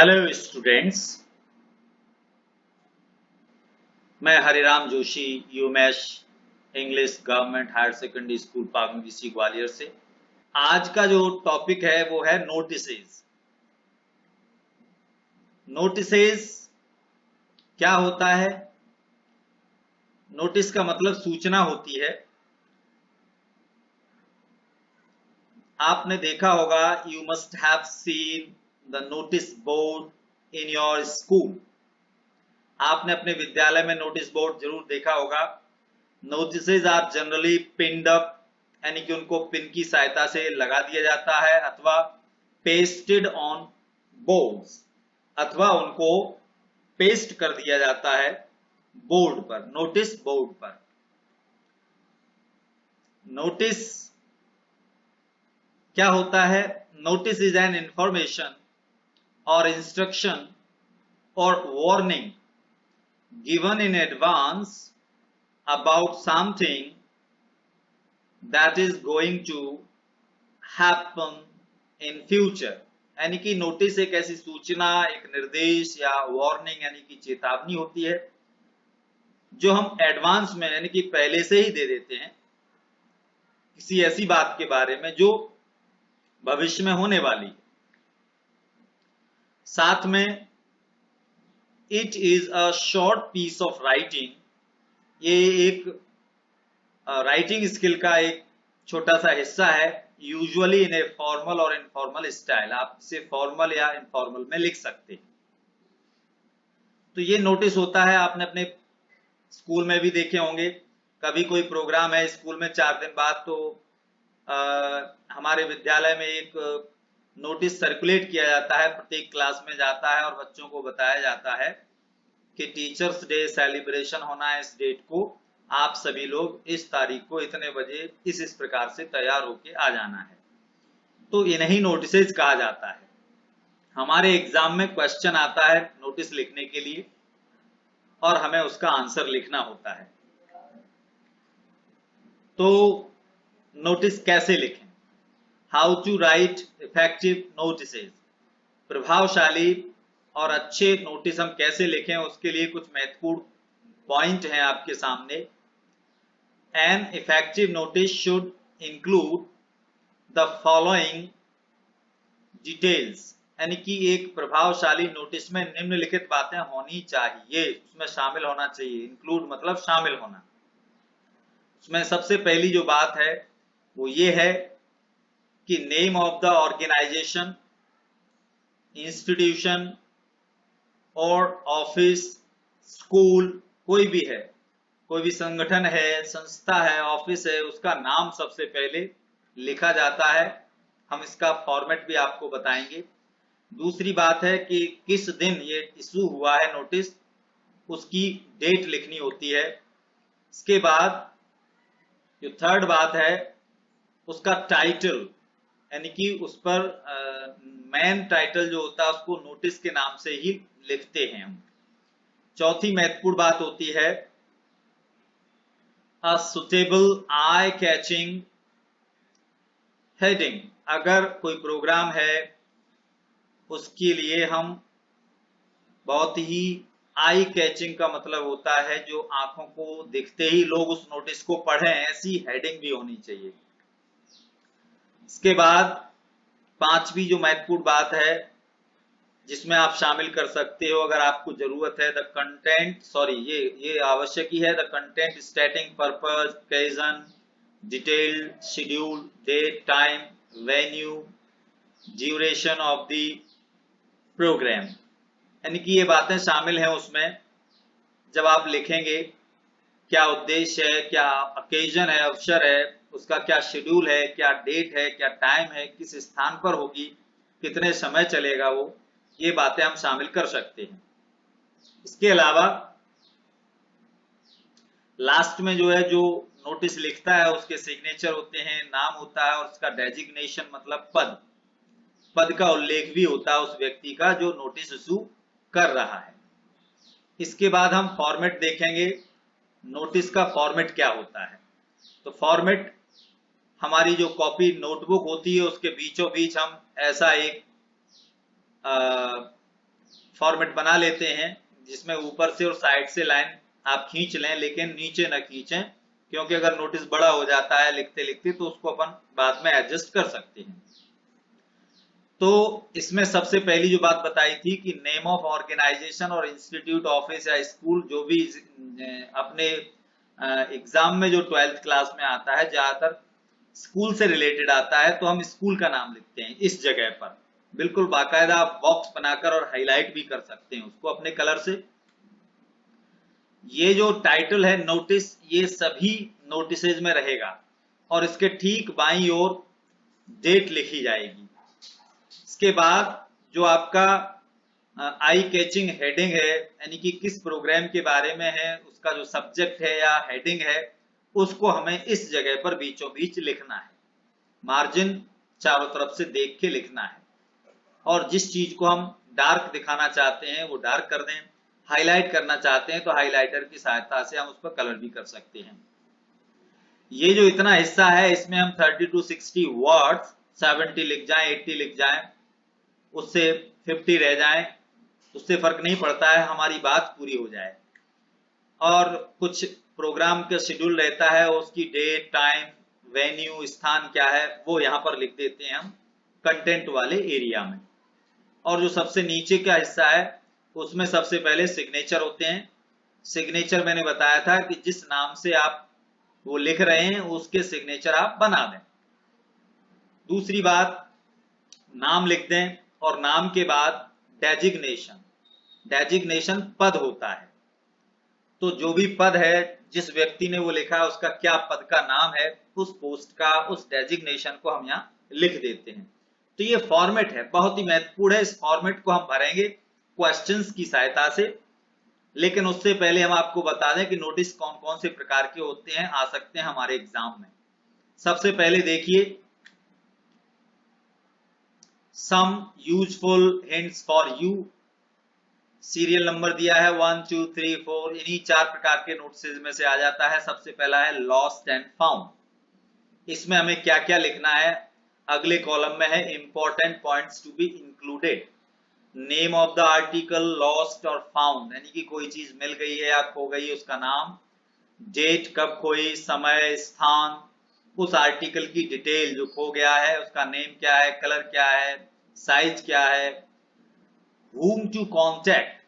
Hello students, मैं हरिराम जोशी यूमेश English government higher secondary school पागंदी ग्वालियर से। आज का जो टॉपिक है वो है नोटिसेस। नोटिसेस क्या होता है? नोटिस का मतलब सूचना होती है। आपने देखा होगा, you must have seen the notice board in your school. आपने अपने विद्यालय में नोटिस बोर्ड जरूर देखा होगा। Notices are generally pinned up, यानी कि उनको पिन की सहायता से लगा दिया जाता है, अथवा पेस्टेड ऑन बोर्ड्स, अथवा उनको पेस्ट कर दिया जाता है बोर्ड पर, नोटिस बोर्ड पर। नोटिस क्या होता है? नोटिस इज एन इंफॉर्मेशन और इंस्ट्रक्शन और warning given in advance about something that is going to happen in future। यानी कि नोटिस एक ऐसी सूचना, एक निर्देश या वार्निंग यानी कि चेतावनी होती है जो हम एडवांस में यानी कि पहले से ही दे देते हैं किसी ऐसी बात के बारे में जो भविष्य में होने वाली है। साथ में it is a short piece of writing, ये एक राइटिंग स्किल का एक छोटा सा हिस्सा है, यूजुअली इन ए फॉर्मल और इनफॉर्मल स्टाइल। आप इसे फॉर्मल या इनफॉर्मल में लिख सकते हैं। तो ये नोटिस होता है, आपने अपने स्कूल में भी देखे होंगे। कभी कोई प्रोग्राम है स्कूल में 4 दिन बाद, तो हमारे विद्यालय में एक नोटिस सर्कुलेट किया जाता है, प्रत्येक क्लास में जाता है और बच्चों को बताया जाता है कि टीचर्स डे सेलिब्रेशन होना है इस डेट को, आप सभी लोग इस तारीख को इतने बजे इस प्रकार से तैयार होके आ जाना है। तो इन्हीं नोटिसेज कहा जाता है। हमारे एग्जाम में क्वेश्चन आता है नोटिस लिखने के लिए और हमें उसका आंसर लिखना होता है। तो नोटिस कैसे लिखें? How to write effective notices. प्रभावशाली और अच्छे नोटिस हम कैसे लिखें, उसके लिए कुछ महत्वपूर्ण पॉइंट हैं आपके सामने। An effective notice should include the following details, यानी कि एक प्रभावशाली नोटिस में निम्नलिखित बातें होनी चाहिए, उसमें शामिल होना चाहिए। इंक्लूड मतलब शामिल होना। उसमें सबसे पहली जो बात है वो ये है कि name of the organisation, institution और ऑफिस, स्कूल, कोई भी है, कोई भी संगठन है, संस्था है, ऑफिस है, उसका नाम सबसे पहले लिखा जाता है। हम इसका फॉर्मेट भी आपको बताएंगे। दूसरी बात है कि किस दिन ये इशू हुआ है नोटिस, उसकी डेट लिखनी होती है। इसके बाद जो थर्ड बात है उसका टाइटल, यानी कि उस पर मेन टाइटल जो होता है उसको नोटिस के नाम से ही लिखते हैं हम। चौथी महत्वपूर्ण बात होती है a suitable eye catching heading. अगर कोई प्रोग्राम है उसके लिए हम बहुत ही आई कैचिंग का मतलब होता है जो आंखों को दिखते ही लोग उस नोटिस को पढ़ें, ऐसी हेडिंग भी होनी चाहिए। इसके बाद पांचवी जो महत्वपूर्ण बात है जिसमें आप शामिल कर सकते हो अगर आपको जरूरत है, द कंटेंट, सॉरी ये आवश्यक ही है, the content stating purpose, occasion, detail, schedule, date, time, venue, duration of the programme. यानी कि ये बातें शामिल हैं उसमें। जब आप लिखेंगे क्या उद्देश्य है, क्या ओकेजन है, अवसर है, उसका क्या शेड्यूल है, क्या डेट है, क्या टाइम है, किस स्थान पर होगी, कितने समय चलेगा वो, ये बातें हम शामिल कर सकते हैं। इसके अलावा लास्ट में जो है, जो नोटिस लिखता है उसके सिग्नेचर होते हैं, नाम होता है और उसका डेजिग्नेशन मतलब पद, पद का उल्लेख भी होता है उस व्यक्ति का जो नोटिस इशू कर रहा है। इसके बाद हम फॉर्मेट देखेंगे, नोटिस का फॉर्मेट क्या होता है। तो फॉर्मेट हमारी जो कॉपी नोटबुक होती है उसके बीचों बीच हम ऐसा एक फॉर्मेट बना लेते हैं जिसमें ऊपर से और साइड से लाइन आप खींच लें, लेकिन नीचे न खींचें, क्योंकि अगर नोटिस बड़ा हो जाता है लिखते लिखते तो उसको अपन बाद में एडजस्ट कर सकते हैं। तो इसमें सबसे पहली जो बात बताई थी कि नेम ऑफ ऑर्गेनाइजेशन और इंस्टीट्यूट, ऑफिस या स्कूल जो भी अपने एग्जाम में जो 12th क्लास में आता है, ज्यादातर स्कूल से रिलेटेड आता है, तो हम स्कूल का नाम लिखते हैं इस जगह पर। बिल्कुल बाकायदा आप बॉक्स बनाकर और हाईलाइट भी कर सकते हैं उसको अपने कलर से। ये जो टाइटल है नोटिस, ये सभी नोटिसेज में रहेगा और इसके ठीक बाईं ओर डेट लिखी जाएगी। इसके बाद जो आपका आई कैचिंग हेडिंग है, यानी कि किस प्रोग्राम के बारे में है, उसका जो सब्जेक्ट है या हेडिंग है, उसको हमें इस जगह पर बीचों बीच लिखना है। मार्जिन चारों तरफ से देख के लिखना है और जिस चीज को हम डार्क दिखाना चाहते हैं वो डार्क कर दें, हाईलाइट करना चाहते हैं तो हाईलाइटर की सहायता से हम उस पर कलर भी कर सकते हैं। ये जो इतना हिस्सा है इसमें हम 30 to 60 वर्ड्स, 70 लिख जाएं, 80 लिख जाएं, उससे 50 रह जाएं, उससे फर्क नहीं पड़ता है, हमारी बात पूरी हो जाए। और कुछ प्रोग्राम का शेड्यूल रहता है, उसकी डेट, टाइम, वेन्यू, स्थान क्या है वो यहाँ पर लिख देते हैं हम कंटेंट वाले एरिया में। और जो सबसे नीचे का हिस्सा है उसमें सबसे पहले सिग्नेचर होते हैं। सिग्नेचर मैंने बताया था कि जिस नाम से आप वो लिख रहे हैं उसके सिग्नेचर आप बना दें। दूसरी बात, नाम लिख दें और नाम के बाद डेजिग्नेशन। डेजिग्नेशन पद होता है, तो जो भी पद है, जिस व्यक्ति ने वो लिखा है उसका क्या पद का नाम है, उस पोस्ट का, उस डेजिग्नेशन को हम यहाँ लिख देते हैं। तो ये फॉर्मेट है, बहुत ही महत्वपूर्ण है। इस फॉर्मेट को हम भरेंगे क्वेश्चंस की सहायता से, लेकिन उससे पहले हम आपको बता दें कि नोटिस कौन कौन से प्रकार के होते हैं, आ सकते हैं हमारे एग्जाम में। सबसे पहले देखिए, some useful hints for you. Serial number दिया है 1 2 3 4, इन्हीं 4 प्रकार के नोटिस में से आ जाता है। सबसे पहला है लॉस्ट एंड फाउंड। इसमें हमें क्या क्या लिखना है, अगले कॉलम में है important points to be included. Name of the article lost और फाउंड, यानी कि कोई चीज मिल गई है या खो गई है उसका नाम, डेट कब खोई, समय, स्थान, उस आर्टिकल की डिटेल जो खो गया है उसका नेम क्या है, कलर क्या है, साइज क्या है, whom to contact।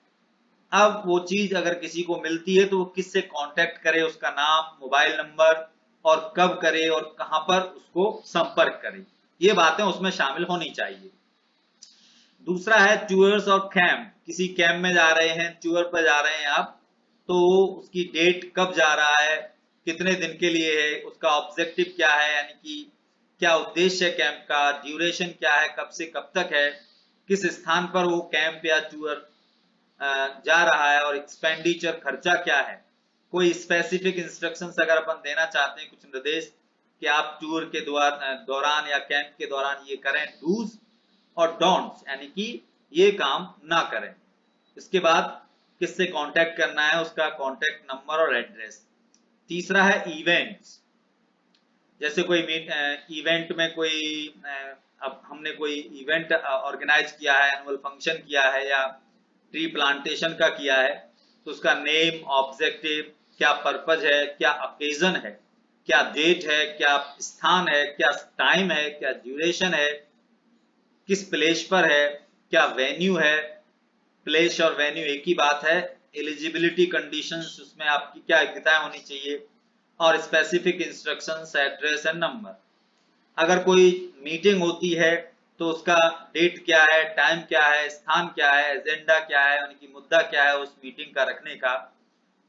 अब वो चीज अगर किसी को मिलती है तो वो किससे कांटेक्ट करे, उसका नाम, मोबाइल नंबर, और कब करे और कहां पर उसको संपर्क करे, ये बातें उसमें शामिल होनी चाहिए। दूसरा है टूर्स और कैंप। किसी कैंप में जा रहे हैं, टूर पर जा रहे हैं आप, तो उसकी डेट कब जा रहा है, कितने दिन के लिए है, उसका ऑब्जेक्टिव क्या है, यानी कि क्या उद्देश्य है कैंप का, ड्यूरेशन क्या है, कब से कब तक है, किस स्थान पर वो कैंप या टूर जा रहा है, और एक्सपेंडिचर खर्चा क्या है। कोई स्पेसिफिक इंस्ट्रक्शंस अगर अपन देना चाहते हैं, कुछ निर्देश कि आप टूर के दौरान या कैंप के दौरान ये करें, डूज और डोंट्स, यानी कि ये काम ना करें। इसके बाद किससे कांटेक्ट करना है, उसका कांटेक्ट नंबर और एड्रेस। तीसरा है इवेंट्स। जैसे कोई इवेंट में कोई अब हमने कोई इवेंट ऑर्गेनाइज किया है, एनुअल फंक्शन किया है या ट्री प्लांटेशन का किया है, तो उसका नेम, ऑब्जेक्टिव, क्या पर्पज है, क्या ओकेजन है, क्या डेट है, क्या स्थान है, क्या टाइम है, क्या ड्यूरेशन है, किस प्लेस पर है, क्या वेन्यू है। प्लेस और वेन्यू एक ही बात है। एलिजिबिलिटी कंडीशंस, उसमें आपकी क्या योग्यताएं होनी चाहिए, और specific instructions, address and number. अगर कोई मीटिंग होती है तो उसका डेट क्या है, टाइम क्या है, स्थान क्या है, एजेंडा क्या है, यानी कि मुद्दा क्या है उस मीटिंग का रखने का,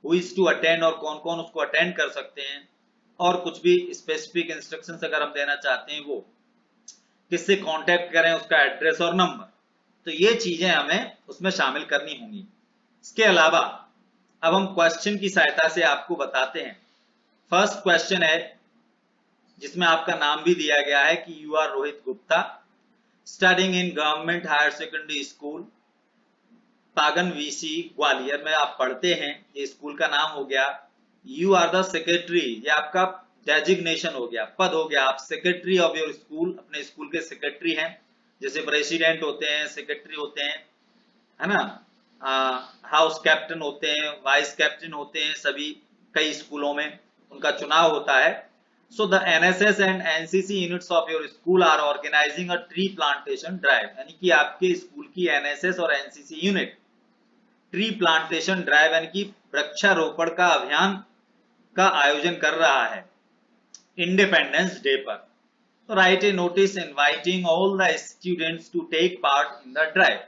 हु इज टू अटेंड और कौन कौन उसको अटेंड कर सकते हैं, और कुछ भी स्पेसिफिक इंस्ट्रक्शंस अगर हम देना चाहते हैं वो किससे कांटेक्ट करें, उसका एड्रेस और नंबर। तो ये चीजें हमें उसमें शामिल करनी होंगी। इसके अलावा अब हम क्वेश्चन की सहायता से आपको बताते हैं। फर्स्ट क्वेश्चन है जिसमें आपका नाम भी दिया गया है कि you are Rohit Gupta, studying in government higher secondary school Paganvisi Gwalior में आप पढ़ते हैं। ये स्कूल का नाम हो गया। यू आर द सेक्रेटरी, ये आपका डेजिग्नेशन हो गया, पद हो गया। आप सेक्रेटरी ऑफ योर स्कूल, अपने स्कूल के सेक्रेटरी हैं। जैसे प्रेसिडेंट होते हैं, सेक्रेटरी होते हैं, है ना। हाउस कैप्टन होते हैं, वाइस कैप्टन होते हैं, सभी कई स्कूलों में उनका चुनाव होता है। So the NSS and NCC units of your school are organising a tree plantation drive, यानी कि आपके स्कूल की एनएसएस और NCC unit tree plantation drive यानी कि वृक्षारोपण का अभियान का आयोजन कर रहा है इंडिपेंडेंस डे पर। तो write a notice inviting all the students to take part in the drive.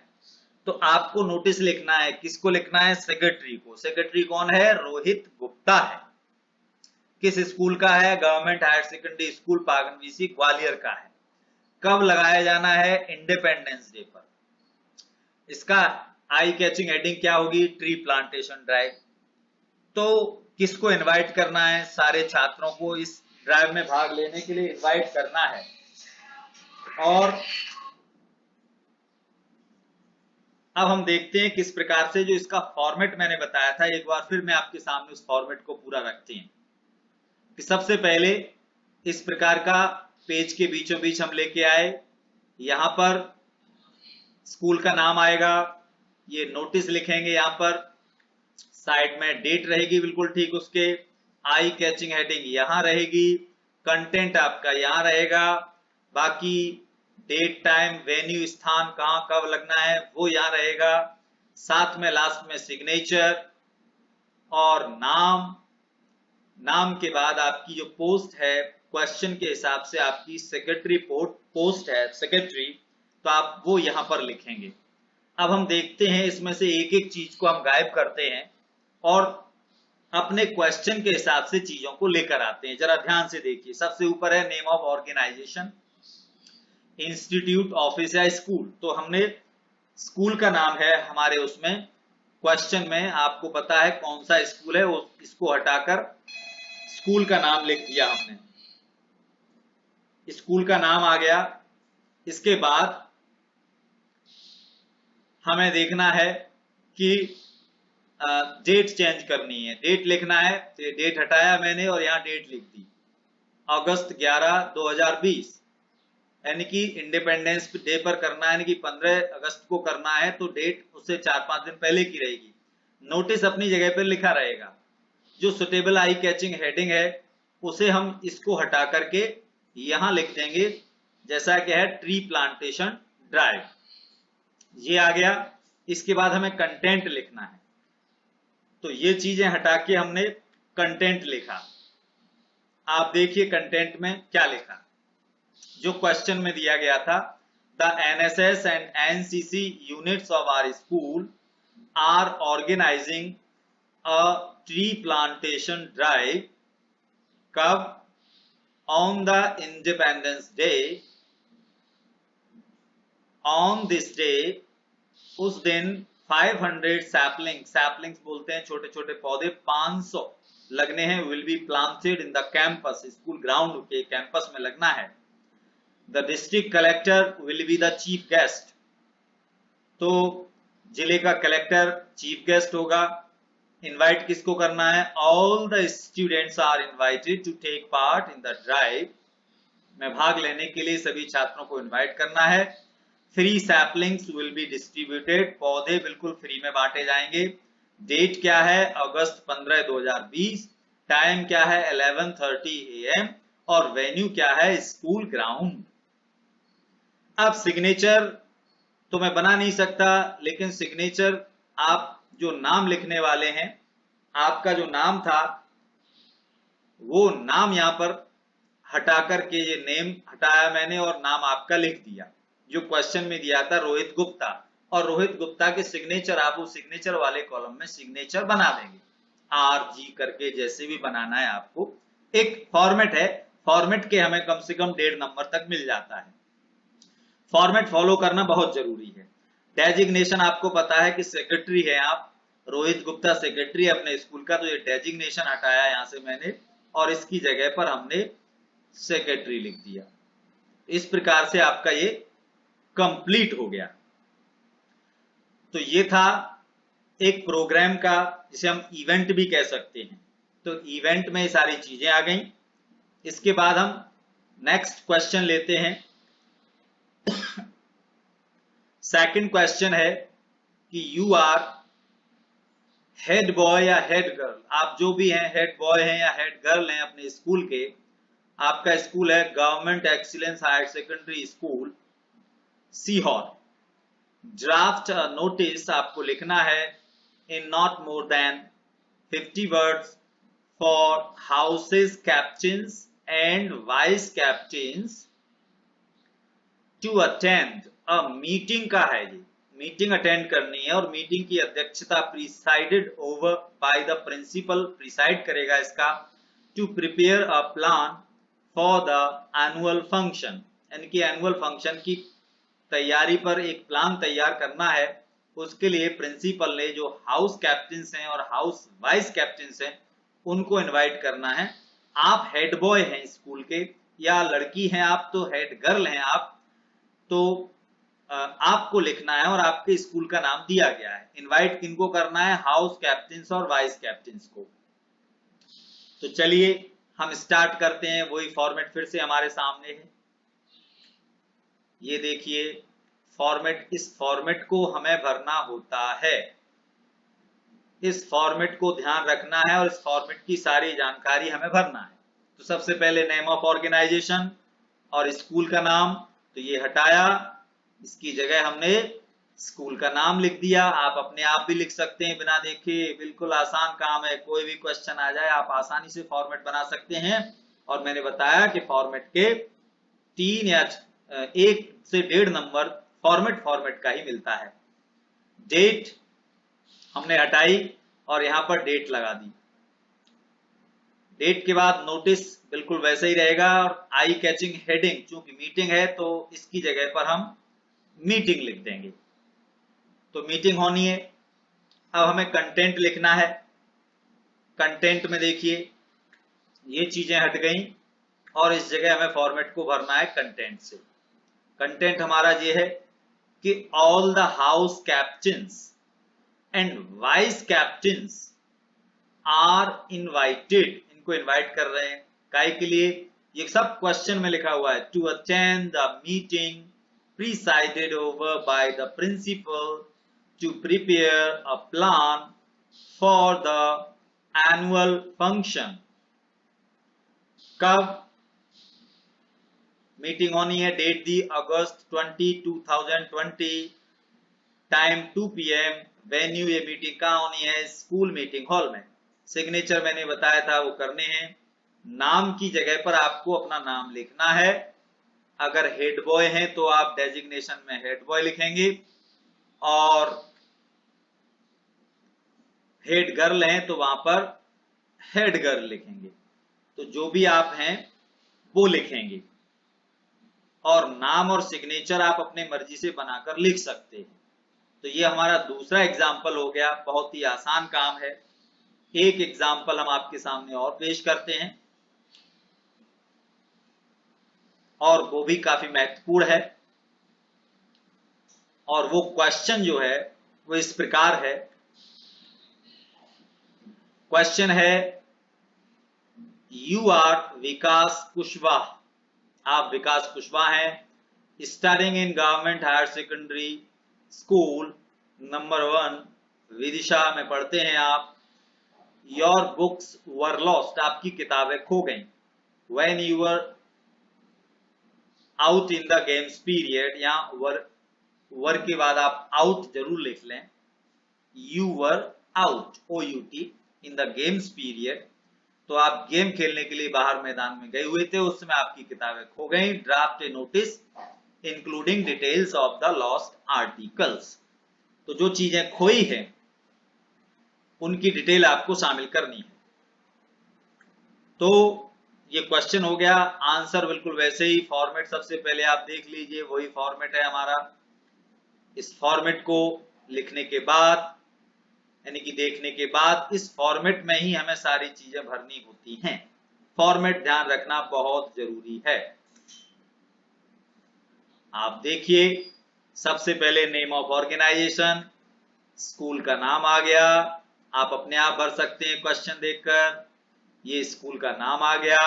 तो आपको नोटिस लिखना है, किसको लिखना है? सेक्रेटरी को। सेक्रेटरी कौन है? रोहित गुप्ता है। किस स्कूल का है? Government higher secondary school Paganvisi Gwalior का है। कब लगाया जाना है? इंडिपेंडेंस डे पर। इसका आई कैचिंग हेडिंग क्या होगी? Tree plantation drive. तो किसको इनवाइट करना है? सारे छात्रों को इस ड्राइव में भाग लेने के लिए इनवाइट करना है। और अब हम देखते हैं किस प्रकार से, जो इसका फॉर्मेट मैंने बताया था, एक बार फिर मैं आपके सामने उस फॉर्मेट को पूरा रखते हैं। कि सबसे पहले इस प्रकार का पेज के बीचों बीच हम लेके आए, यहां पर स्कूल का नाम आएगा, ये नोटिस लिखेंगे, यहां पर साइड में डेट रहेगी बिल्कुल ठीक उसके, आई कैचिंग हेडिंग यहां रहेगी, कंटेंट आपका यहां रहेगा, बाकी डेट टाइम वेन्यू स्थान कहां कब लगना है वो यहां रहेगा, साथ में लास्ट में सिग्नेचर और नाम। नाम के बाद आपकी जो पोस्ट है, क्वेश्चन के हिसाब से आपकी सेक्रेटरी पोस्ट है सेक्रेटरी, तो आप वो यहां पर लिखेंगे। अब हम देखते हैं इसमें से एक एक चीज को हम गायब करते हैं और अपने क्वेश्चन के हिसाब से चीजों को लेकर आते हैं। जरा ध्यान से देखिए, सबसे ऊपर है name of organisation, institute, office या स्कूल। तो हमने स्कूल का नाम है हमारे उसमें क्वेश्चन में, आपको पता है कौन सा स्कूल है, इसको हटाकर स्कूल का नाम लिख दिया हमने, स्कूल का नाम आ गया। इसके बाद हमें देखना है कि डेट चेंज करनी है, डेट लिखना है, तो डेट हटाया मैंने और यहां डेट लिख दी, अगस्त 11 2020, यानी कि इंडिपेंडेंस डे पर करना है, यानी कि 15 अगस्त को करना है, तो डेट उससे 4-5 दिन पहले की रहेगी। नोटिस अपनी जगह पर लिखा रहेगा। जो सुटेबल आई कैचिंग हेडिंग है उसे हम इसको हटा करके यहां लिख देंगे, जैसा कि है ट्री प्लांटेशन ड्राइव, ये आ गया। इसके बाद हमें कंटेंट लिखना है, तो ये चीजें हटा के हमने कंटेंट लिखा। आप देखिए कंटेंट में क्या लिखा, जो क्वेश्चन में दिया गया था, the NSS and NCC units of our school are organising a tree plantation drive. कब? On the Independence Day, on this day, उस दिन 500 सैपलिंग्स बोलते हैं छोटे छोटे पौधे, 500 लगने हैं, will be planted in the campus, school ground के कैंपस में लगना है। The district collector will be the chief guest, तो जिले का कलेक्टर चीफ गेस्ट होगा। इनवाइट किसको करना है? All the students are invited to take part in the drive, में भाग लेने के लिए सभी छात्रों को इनवाइट करना है। Free saplings will be distributed, पौधे बिल्कुल फ्री में बांटे जाएंगे। डेट क्या है? अगस्त 15 2020। टाइम क्या है? 11:30 AM। और वेन्यू क्या है? School ground. अब सिग्नेचर तो मैं बना नहीं सकता, लेकिन सिग्नेचर आप जो नाम लिखने वाले हैं, आपका जो नाम था वो नाम यहां पर हटा करके, ये नेम हटाया मैंने और नाम आपका लिख दिया, जो क्वेश्चन में दिया था रोहित गुप्ता, और रोहित गुप्ता के सिग्नेचर आप उस सिग्नेचर वाले कॉलम में सिग्नेचर बना देंगे, RG करके, जैसे भी बनाना है आपको। एक फॉर्मेट है, फॉर्मेट के हमें कम से कम 1.5 नंबर तक मिल जाता है। फॉर्मेट फॉलो करना बहुत जरूरी है। डेजिग्नेशन आपको पता है कि सेक्रेटरी है आप, रोहित गुप्ता सेक्रेटरी अपने स्कूल का, तो ये डेजिग्नेशन हटाया यहां से मैंने और इसकी जगह पर हमने सेक्रेटरी लिख दिया। इस प्रकार से आपका ये कंप्लीट हो गया। तो ये था एक प्रोग्राम का, जिसे हम इवेंट भी कह सकते हैं। तो इवेंट में ये सारी चीजें आ गई। इसके बाद हम नेक्स्ट क्वेश्चन लेते हैं। सेकंड क्वेश्चन है कि यू आर हेड बॉय या हेड गर्ल, आप जो भी हैं, हेड बॉय हैं या हेड गर्ल हैं अपने स्कूल के, आपका स्कूल है government excellence higher secondary school Sehore, draft notice आपको लिखना है in not more than 50 words for houses captains and vice captains to attend a meeting का है। ये मीटिंग अटेंड करनी है और मीटिंग की अध्यक्षता presided over by the principal, preside करेगा इसका, to prepare a plan for the annual function, यानी कि एनुअल फंक्शन की तैयारी पर एक प्लान तैयार करना है। उसके लिए प्रिंसिपल ने जो हाउस कैप्टन्स हैं और हाउस वाइस कैप्टन्स हैं उनको इनवाइट करना है। आप हेड बॉय हैं स्कूल के या लड़की हैं आप तो हेड गर्ल हैं आप, तो आपको लिखना है और आपके स्कूल का नाम दिया गया है। इनवाइट किनको करना है? हाउस कैप्टन्स और वाइस कैप्टन्स को। तो चलिए हम स्टार्ट करते हैं। वही फॉर्मेट फिर से हमारे सामने है, ये देखिए फॉर्मेट। इस फॉर्मेट को हमें भरना होता है, इस फॉर्मेट को ध्यान रखना है और इस फॉर्मेट की सारी जानकारी हमें भरना है। तो सबसे पहले नेम ऑफ ऑर्गेनाइजेशन और स्कूल का नाम, तो ये हटाया, इसकी जगह हमने स्कूल का नाम लिख दिया। आप अपने आप भी लिख सकते हैं बिना देखे, बिल्कुल आसान काम है। कोई भी क्वेश्चन आ जाए आप आसानी से फॉर्मेट बना सकते हैं। और मैंने बताया कि फॉर्मेट के 3 या 1 से 1.5 नंबर फॉर्मेट का ही मिलता है। डेट हमने हटाई और यहां पर डेट लगा दी। डेट के बाद नोटिस बिल्कुल वैसे ही रहेगा और आई कैचिंग हेडिंग, चूंकि मीटिंग है तो इसकी जगह पर हम मीटिंग लिख देंगे। तो मीटिंग होनी है। अब हमें कंटेंट लिखना है। कंटेंट में देखिए ये चीजें हट गई और इस जगह हमें फॉर्मेट को भरना है कंटेंट से। कंटेंट हमारा ये है कि all the house captains and vice captains are invited, इनको इनवाइट कर रहे हैं काय के लिए? ये सब क्वेश्चन में लिखा हुआ है। To attend the meeting presided over by the principal to prepare a plan for the annual function. कब मीटिंग होनी है? डेट दी अगस्त 20, 2020, टाइम 2 PM। वेन्यू, ये मीटिंग कहाँ होनी है? स्कूल मीटिंग हॉल में। सिग्नेचर मैंने बताया था वो करने हैं। नाम की जगह पर आपको अपना नाम लिखना है। अगर हेड बॉय हैं तो आप डेजिग्नेशन में हेड बॉय लिखेंगे और हेड गर्ल हैं तो वहां पर हेड गर्ल लिखेंगे। तो जो भी आप हैं वो लिखेंगे और नाम और सिग्नेचर आप अपने मर्जी से बनाकर लिख सकते हैं। तो ये हमारा दूसरा एग्जाम्पल हो गया। बहुत ही आसान काम है। एक एग्जाम्पल हम आपके सामने और पेश करते हैं और वो भी काफी महत्वपूर्ण है। और वो क्वेश्चन जो है वो इस प्रकार है। क्वेश्चन है, यू आर विकास कुशवाहा, आप विकास कुशवाहा हैं, studying in government higher secondary school number 1 Vidisha में पढ़ते हैं आप। योर बुक्स वर लॉस्ट, आपकी किताबें खो गईं। When you were out in the games period, यहाँ वर के बाद आप आउट जरूर लिख लें। You were out, OUT, in the games period, तो आप गेम खेलने के लिए बाहर मैदान में गए हुए थे, उस समय आपकी किताबें खो गई। Draft A notice including details of the lost articles, तो जो चीजें खोई हैं उनकी डिटेल आपको शामिल करनी है। तो ये क्वेश्चन हो गया। आंसर बिल्कुल वैसे ही, फॉर्मेट सबसे पहले आप देख लीजिए, वही फॉर्मेट है हमारा। इस फॉर्मेट को लिखने के बाद, यानी कि देखने के बाद, इस फॉर्मेट में ही हमें सारी चीजें भरनी होती हैं। फॉर्मेट ध्यान रखना बहुत जरूरी है। आप देखिए, सबसे पहले नेम ऑफ ऑर्गेनाइजेशन, स्कूल का नाम आ गया। आप अपने आप भर सकते हैं क्वेश्चन देखकर। ये स्कूल का नाम आ गया।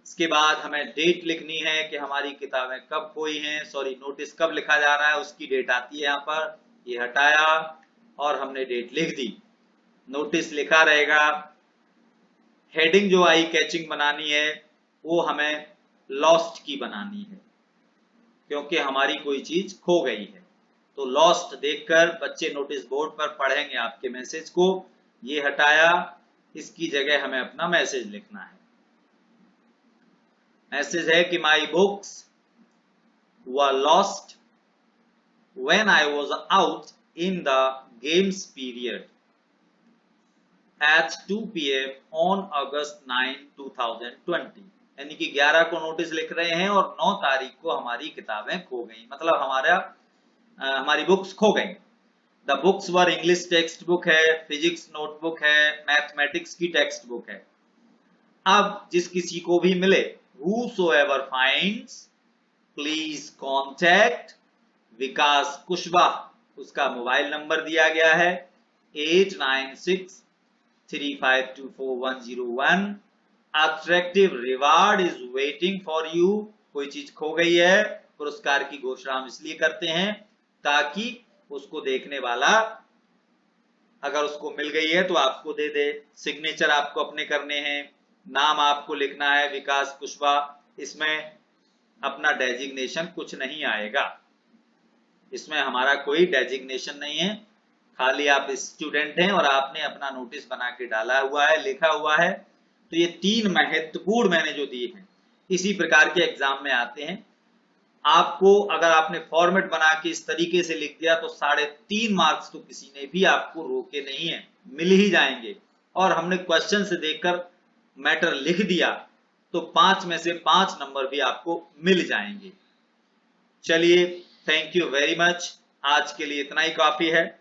इसके बाद हमें डेट लिखनी है कि हमारी किताबें कब खोई हैं, सॉरी नोटिस कब लिखा जा रहा है उसकी डेट आती है यहाँ पर। ये हटाया और हमने डेट लिख दी। नोटिस लिखा रहेगा। हेडिंग जो आई कैचिंग बनानी है वो हमें लॉस्ट की बनानी है, क्योंकि हमारी कोई चीज खो गई है। तो लॉस्ट देखकर बच्चे नोटिस बोर्ड पर पढ़ेंगे आपके मैसेज को। ये हटाया, इसकी जगह हमें अपना मैसेज लिखना है। मैसेज है कि my books were lost when I was out in the games period at 2 PM on August 9, 2020। यानी कि 11 को नोटिस लिख रहे हैं और 9 तारीख को हमारी किताबें खो गई, मतलब हमारी बुक्स खो गई। The books were English text book है, फिजिक्स नोटबुक है, मैथमेटिक्स की टेक्स्ट बुक है। अब जिस किसी को भी मिले, whosoever finds प्लीज कॉन्टैक्ट विकास कुशवाहा, उसका मोबाइल नंबर दिया गया है 8963524101। Attractive reward is waiting for you. कोई चीज खो गई है, पुरस्कार की घोषणा हम इसलिए करते हैं ताकि उसको देखने वाला अगर उसको मिल गई है तो आपको दे दे। सिग्नेचर आपको अपने करने हैं, नाम आपको लिखना है विकास कुशवाहा। इसमें अपना डेजिग्नेशन कुछ नहीं आएगा, इसमें हमारा कोई डेजिग्नेशन नहीं है, खाली आप स्टूडेंट हैं और आपने अपना नोटिस बना के डाला हुआ है, लिखा हुआ है। तो ये 3 महत्वपूर्ण मैंने जो दिए हैं इसी प्रकार के एग्जाम में आते हैं। आपको अगर आपने फॉर्मेट बना के इस तरीके से लिख दिया तो 3.5 मार्क्स तो किसी ने भी आपको रोके नहीं है, मिल ही जाएंगे। और हमने क्वेश्चन से देखकर मैटर लिख दिया तो 5 में से 5 नंबर भी आपको मिल जाएंगे। चलिए, थैंक यू वेरी मच, आज के लिए इतना ही काफी है।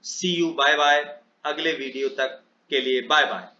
सी यू, बाय बाय। अगले वीडियो तक के लिए बाय बाय।